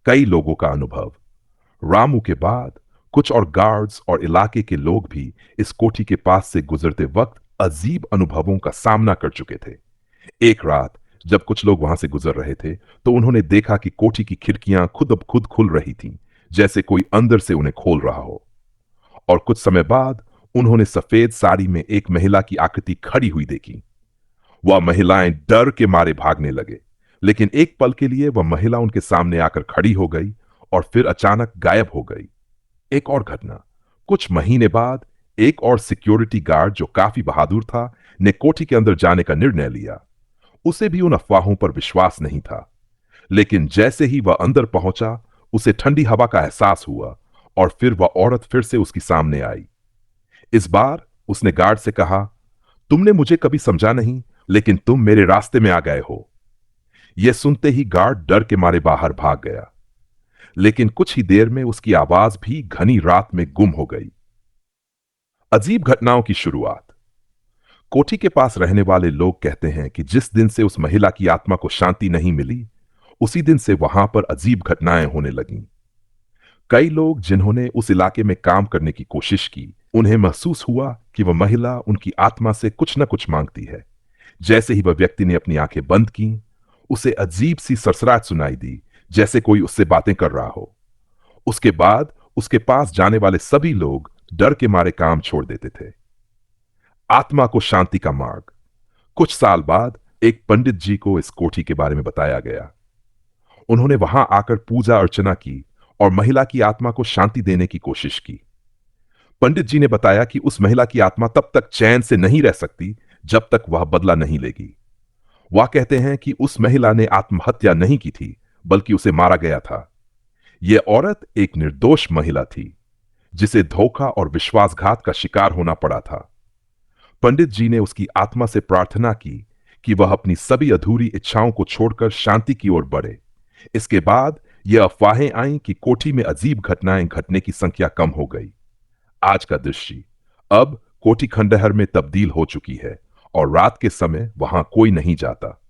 कई लोगों का अनुभव। रामू के बाद कुछ और गार्ड्स और इलाके के लोग भी इस कोठी के पास से गुजरते वक्त अजीब अनुभवों का सामना कर चुके थे। एक रात जब कुछ लोग वहां से गुजर रहे थे तो उन्होंने देखा कि कोठी की खिड़कियां खुद अब खुद खुल रही थीं, जैसे कोई अंदर से उन्हें खोल रहा हो। और कुछ समय बाद उन्होंने सफेद साड़ी में एक महिला की आकृति खड़ी हुई देखी। वह महिलाएं डर के मारे भागने लगे, लेकिन एक पल के लिए वह महिला उनके सामने आकर खड़ी हो गई और फिर अचानक गायब हो गई। एक और घटना। कुछ महीने बाद एक और सिक्योरिटी गार्ड जो काफी बहादुर था ने कोठी के अंदर जाने का निर्णय लिया। उसे भी उन अफवाहों पर विश्वास नहीं था, लेकिन जैसे ही वह अंदर पहुंचा उसे ठंडी हवा का एहसास हुआ और फिर वह औरत फिर से उसके सामने आई। इस बार उसने गार्ड से कहा, तुमने मुझे कभी समझा नहीं, लेकिन तुम मेरे रास्ते में आ गए हो। यह सुनते ही गार्ड डर के मारे बाहर भाग गया, लेकिन कुछ ही देर में उसकी आवाज भी घनी रात में गुम हो गई। अजीब घटनाओं की शुरुआत। कोठी के पास रहने वाले लोग कहते हैं कि जिस दिन से उस महिला की आत्मा को शांति नहीं मिली, उसी दिन से वहां पर अजीब घटनाएं होने लगीं। कई लोग जिन्होंने उस इलाके में काम करने की कोशिश की, उन्हें महसूस हुआ कि वह महिला उनकी आत्मा से कुछ न कुछ मांगती है। जैसे ही वह व्यक्ति ने अपनी आंखें बंद की, उसे अजीब सी सरसराहट सुनाई दी, जैसे कोई उससे बातें कर रहा हो। उसके बाद उसके पास जाने वाले सभी लोग डर के मारे काम छोड़ देते थे। आत्मा को शांति का मार्ग। कुछ साल बाद एक पंडित जी को इस कोठी के बारे में बताया गया। उन्होंने वहां आकर पूजा अर्चना की और महिला की आत्मा को शांति देने की कोशिश की। पंडित जी ने बताया कि उस महिला की आत्मा तब तक चैन से नहीं रह सकती जब तक वह बदला नहीं लेगी। वह कहते हैं कि उस महिला ने आत्महत्या नहीं की थी, बल्कि उसे मारा गया था। यह औरत एक निर्दोष महिला थी, जिसे धोखा और विश्वासघात का शिकार होना पड़ा था। पंडित जी ने उसकी आत्मा से प्रार्थना की कि वह अपनी सभी अधूरी इच्छाओं को छोड़कर शांति की ओर बढ़े। इसके बाद यह अफवाहें आईं कि कोठी में अजीब घटनाएं घटने की संख्या कम हो गई। आज का दृश्य। अब कोठी खंडहर में तब्दील हो चुकी है और रात के समय वहां कोई नहीं जाता।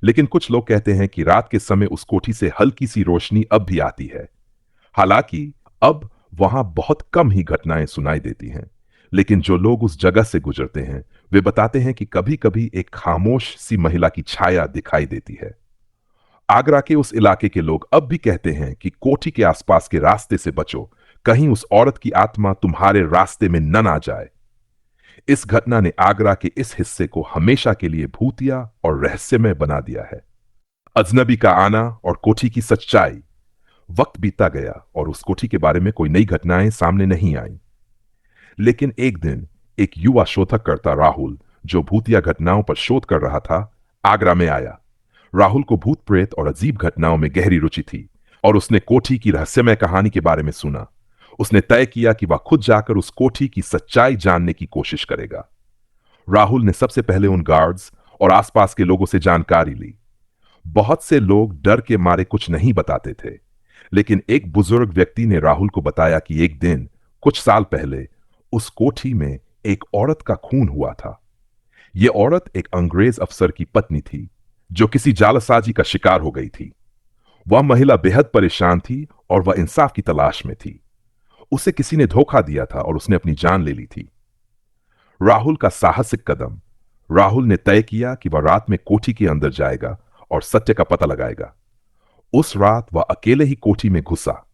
लेकिन कुछ लोग कहते हैं कि रात के समय उस कोठी से हल्की सी रोशनी अब भी आती है। हालांकि अब वहां बहुत कम ही घटनाएं सुनाई देती हैं, लेकिन जो लोग उस जगह से गुजरते हैं वे बताते हैं कि कभी-कभी एक खामोश सी महिला की छाया दिखाई देती है। आगरा के उस इलाके के लोग अब भी कहते हैं कि कोठी के आसपास के रास्ते से बचो, कहीं उस औरत की आत्मा तुम्हारे रास्ते में न आ जाए। इस घटना ने आगरा के इस हिस्से को हमेशा के लिए भूतिया और रहस्यमय बना दिया है। अजनबी का आना और कोठी की सच्चाई। वक्त बीता गया और उस कोठी के बारे में कोई नई घटनाएं सामने नहीं आई। लेकिन एक दिन एक युवा शोधकर्ता राहुल, जो भूतिया घटनाओं पर शोध कर रहा था, आगरा में आया। राहुल को भूत प्रेत और अजीब घटनाओं में गहरी रुचि थी और उसने कोठी की रहस्यमय कहानी के बारे में सुना। उसने तय किया कि वह खुद जाकर उस कोठी की सच्चाई जानने की कोशिश करेगा। राहुल ने सबसे पहले उन गार्ड्स और आसपास के लोगों से जानकारी ली। बहुत से लोग डर के मारे कुछ नहीं बताते थे, लेकिन एक बुजुर्ग व्यक्ति ने राहुल को बताया कि एक दिन कुछ साल पहले उस कोठी में एक औरत का खून हुआ था। यह औरत एक अंग्रेज अफसर की पत्नी थी, जो किसी जालसाजी का शिकार हो गई थी। वह महिला बेहद परेशान थी और वह इंसाफ की तलाश में थी। उसे किसी ने धोखा दिया था और उसने अपनी जान ले ली थी। राहुल का साहसिक कदम। राहुल ने तय किया कि वह रात में कोठी के अंदर जाएगा और सत्य का पता लगाएगा। उस रात वह अकेले ही कोठी में घुसा।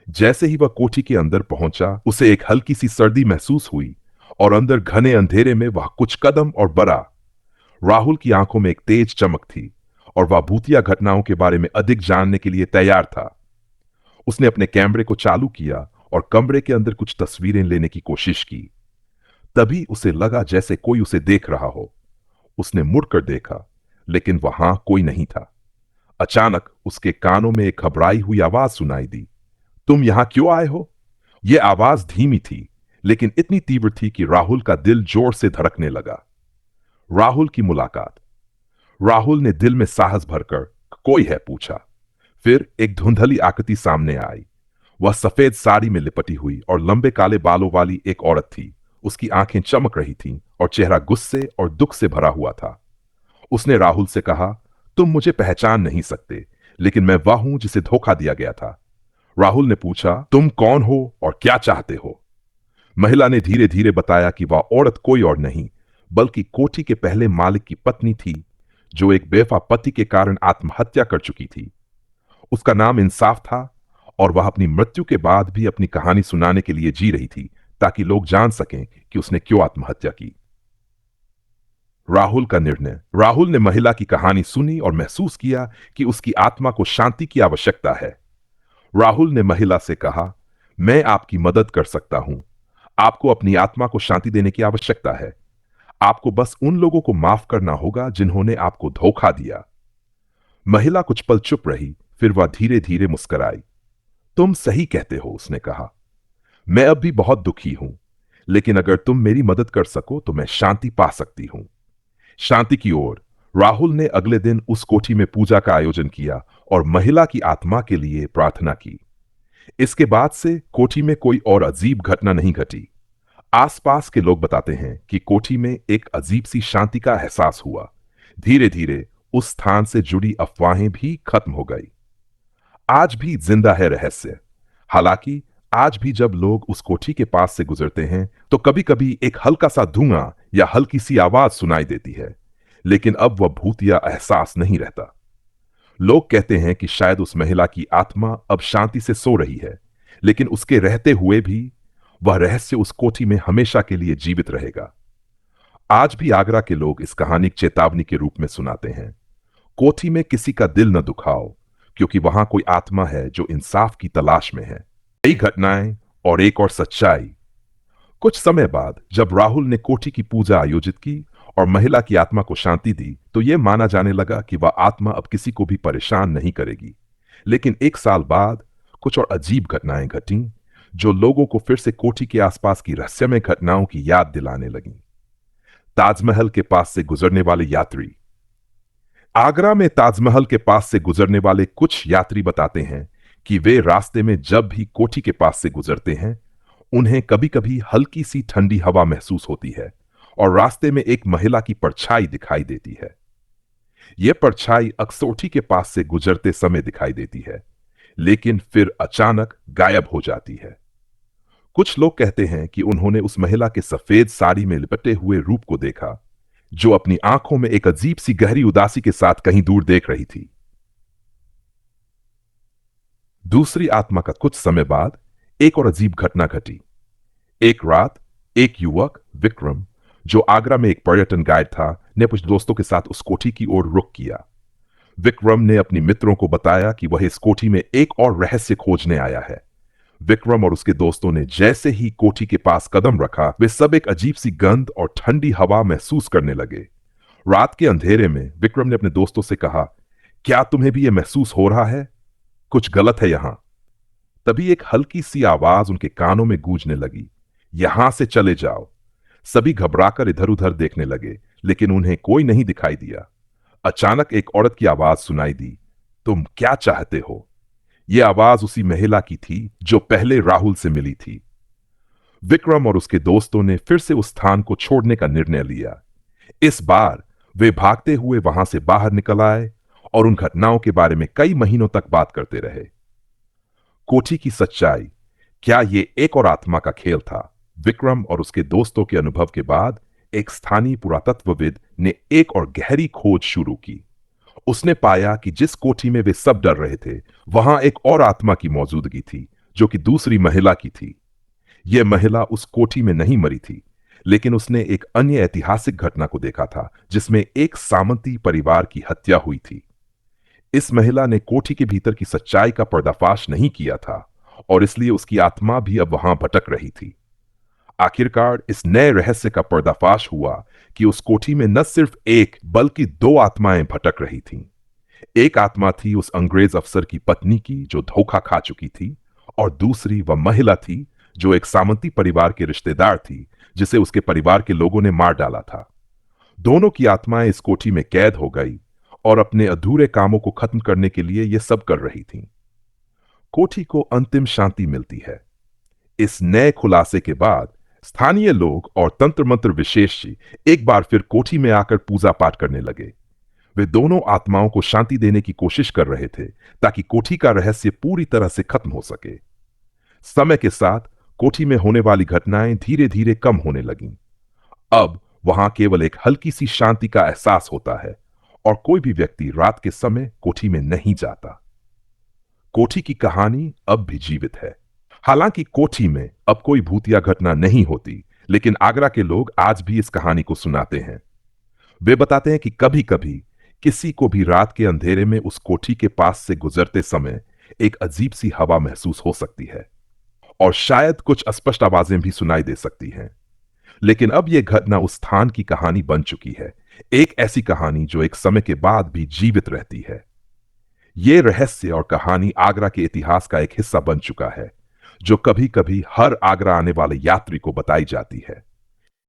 जैसे ही वह कोठी के अंदर पहुंचा, उसे एक हल्की सी सर्दी महसूस हुई और अंदर घने अंधेरे में वह कुछ कदम और बढ़ा। राहुल की आंखों में एक तेज चमक थी और वह भूतिया घटनाओं के बारे में अधिक जानने के लिए तैयार था। उसने अपने कैमरे को चालू किया और कमरे के अंदर कुछ तस्वीरें लेने की कोशिश की। तभी उसे लगा जैसे कोई उसे देख रहा हो। उसने मुड़कर देखा, लेकिन वहां कोई नहीं था। अचानक उसके कानों में एक घबराई हुई आवाज सुनाई दी। तुम यहां क्यों आए हो? यह आवाज धीमी थी, लेकिन इतनी तीव्र थी कि राहुल का दिल जोर से धड़कने लगा। राहुल की मुलाकात। राहुल ने दिल में साहस भरकर कोई है पूछा। फिर एक धुंधली आकृति सामने आई। वह सफेद साड़ी में लिपटी हुई और लंबे काले बालों वाली एक औरत थी। उसकी आंखें चमक रही थीं और चेहरा गुस्से और दुख से भरा हुआ था। उसने राहुल से कहा, तुम मुझे पहचान नहीं सकते, लेकिन मैं वह हूं जिसे धोखा दिया गया था। राहुल ने पूछा, तुम कौन हो और क्या चाहते हो? महिला ने धीरे धीरे बताया कि वह औरत कोई और नहीं बल्कि कोठी के पहले मालिक की पत्नी थी, जो एक बेवफा पति के कारण आत्महत्या कर चुकी थी। उसका नाम इंसाफ था और वह अपनी मृत्यु के बाद भी अपनी कहानी सुनाने के लिए जी रही थी, ताकि लोग जान सकें कि उसने क्यों आत्महत्या की। राहुल का निर्णय। राहुल ने महिला की कहानी सुनी और महसूस किया कि उसकी आत्मा को शांति की आवश्यकता है। राहुल ने महिला से कहा, मैं आपकी मदद कर सकता हूं। आपको अपनी आत्मा को शांति देने की आवश्यकता है। आपको बस उन लोगों को माफ करना होगा जिन्होंने आपको धोखा दिया। महिला कुछ पल चुप रही, फिर वह धीरे धीरे मुस्कुराई। तुम सही कहते हो, उसने कहा। मैं अब भी बहुत दुखी हूं, लेकिन अगर तुम मेरी मदद कर सको तो मैं शांति पा सकती हूं। शांति की ओर। राहुल ने अगले दिन उस कोठी में पूजा का आयोजन किया और महिला की आत्मा के लिए प्रार्थना की। इसके बाद से कोठी में कोई और अजीब घटना नहीं घटी। आसपास के लोग बताते हैं कि कोठी में एक अजीब सी शांति का एहसास हुआ। धीरे धीरे उस स्थान से जुड़ी अफवाहें भी खत्म हो गई। आज भी जिंदा है रहस्य। हालांकि आज भी जब लोग उस कोठी के पास से गुजरते हैं तो कभी कभी एक हल्का सा धुआं या हल्की सी आवाज सुनाई देती है, लेकिन अब वह भूत या एहसास नहीं रहता। लोग कहते हैं कि शायद उस महिला की आत्मा अब शांति से सो रही है, लेकिन उसके रहते हुए भी वह रहस्य उस कोठी में हमेशा के लिए जीवित रहेगा। आज भी आगरा के लोग इस कहानी की चेतावनी के रूप में सुनाते हैं, कोठी में किसी का दिल न दुखाओ, क्योंकि वहां कोई आत्मा है जो इंसाफ की तलाश में है। कई घटनाएं और एक और सच्चाई। कुछ समय बाद जब राहुल ने कोठी की पूजा आयोजित की और महिला की आत्मा को शांति दी, तो यह माना जाने लगा कि वह आत्मा अब किसी को भी परेशान नहीं करेगी। लेकिन एक साल बाद कुछ और अजीब घटनाएं घटीं, जो लोगों को फिर से कोठी के आसपास की रहस्यमय घटनाओं की याद दिलाने लगीं। ताजमहल के पास से गुजरने वाले यात्री। आगरा में ताजमहल के पास से गुजरने वाले कुछ यात्री बताते हैं कि वे रास्ते में जब भी कोठी के पास से गुजरते हैं, उन्हें कभी कभी हल्की सी ठंडी हवा महसूस होती है और रास्ते में एक महिला की परछाई दिखाई देती है। यह परछाई अक्सोठी के पास से गुजरते समय दिखाई देती है, लेकिन फिर अचानक गायब हो जाती है। कुछ लोग कहते हैं कि उन्होंने उस महिला के सफेद साड़ी में लिपटे हुए रूप को देखा, जो अपनी आंखों में एक अजीब सी गहरी उदासी के साथ कहीं दूर देख रही थी। दूसरी आत्मा का कुछ समय बाद एक और अजीब घटना घटी। एक रात एक युवक विक्रम, जो आगरा में एक पर्यटन गाइड था, ने कुछ दोस्तों के साथ उस कोठी की ओर रुख किया। विक्रम ने अपने मित्रों को बताया कि वह इस कोठी में एक और रहस्य खोजने आया है। विक्रम और उसके दोस्तों ने जैसे ही कोठी के पास कदम रखा, वे सब एक अजीब सी गंध और ठंडी हवा महसूस करने लगे। रात के अंधेरे में विक्रम ने अपने दोस्तों से कहा, क्या तुम्हें भी यह महसूस हो रहा है? कुछ गलत है यहां। तभी एक हल्की सी आवाज उनके कानों में गूंजने लगी, यहां से चले जाओ। सभी घबराकर इधर उधर देखने लगे, लेकिन उन्हें कोई नहीं दिखाई दिया। अचानक एक औरत की आवाज सुनाई दी, तुम क्या चाहते हो? यह आवाज उसी महिला की थी जो पहले राहुल से मिली थी। विक्रम और उसके दोस्तों ने फिर से उस स्थान को छोड़ने का निर्णय लिया। इस बार वे भागते हुए वहां से बाहर निकल आए और उन घटनाओं के बारे में कई महीनों तक बात करते रहे। कोठी की सच्चाई। क्या ये एक और आत्मा का खेल था? विक्रम और उसके दोस्तों के अनुभव के बाद एक स्थानीय पुरातत्वविद ने एक और गहरी खोज शुरू की। उसने पाया कि जिस कोठी में वे सब डर रहे थे, वहां एक और आत्मा की मौजूदगी थी, जो कि दूसरी महिला की थी। यह महिला उस कोठी में नहीं मरी थी, लेकिन उसने एक अन्य ऐतिहासिक घटना को देखा था, जिसमें एक सामंती परिवार की हत्या हुई थी। इस महिला ने कोठी के भीतर की सच्चाई का पर्दाफाश नहीं किया था और इसलिए उसकी आत्मा भी अब वहां भटक रही थी। आखिरकार इस नए रहस्य का पर्दाफाश हुआ कि उस कोठी में न सिर्फ एक बल्कि दो आत्माएं भटक रही थीं। एक आत्मा थी उस अंग्रेज अफसर की पत्नी की, जो धोखा खा चुकी थी, और दूसरी वह महिला थी जो एक सामंती परिवार के रिश्तेदार थी, जिसे उसके परिवार के लोगों ने मार डाला था। दोनों की आत्माएं इस कोठी में कैद हो गई और अपने अधूरे कामों को खत्म करने के लिए यह सब कर रही थीं। कोठी को अंतिम शांति मिलती है। इस नए खुलासे के बाद स्थानीय लोग और तंत्र मंत्र विशेषज्ञ एक बार फिर कोठी में आकर पूजा पाठ करने लगे। वे दोनों आत्माओं को शांति देने की कोशिश कर रहे थे ताकि कोठी का रहस्य पूरी तरह से खत्म हो सके। समय के साथ कोठी में होने वाली घटनाएं धीरे धीरे कम होने लगीं। अब वहां केवल एक हल्की सी शांति का एहसास होता है और कोई भी व्यक्ति रात के समय कोठी में नहीं जाता। कोठी की कहानी अब भी जीवित है। हालांकि कोठी में अब कोई भूतिया घटना नहीं होती, लेकिन आगरा के लोग आज भी इस कहानी को सुनाते हैं। वे बताते हैं कि कभी कभी किसी को भी रात के अंधेरे में उस कोठी के पास से गुजरते समय एक अजीब सी हवा महसूस हो सकती है और शायद कुछ अस्पष्ट आवाजें भी सुनाई दे सकती हैं। लेकिन अब यह घटना उस स्थान की कहानी बन चुकी है, एक ऐसी कहानी जो एक समय के बाद भी जीवित रहती है। यह रहस्य और कहानी आगरा के इतिहास का एक हिस्सा बन चुका है, जो कभी कभी हर आगरा आने वाले यात्री को बताई जाती है।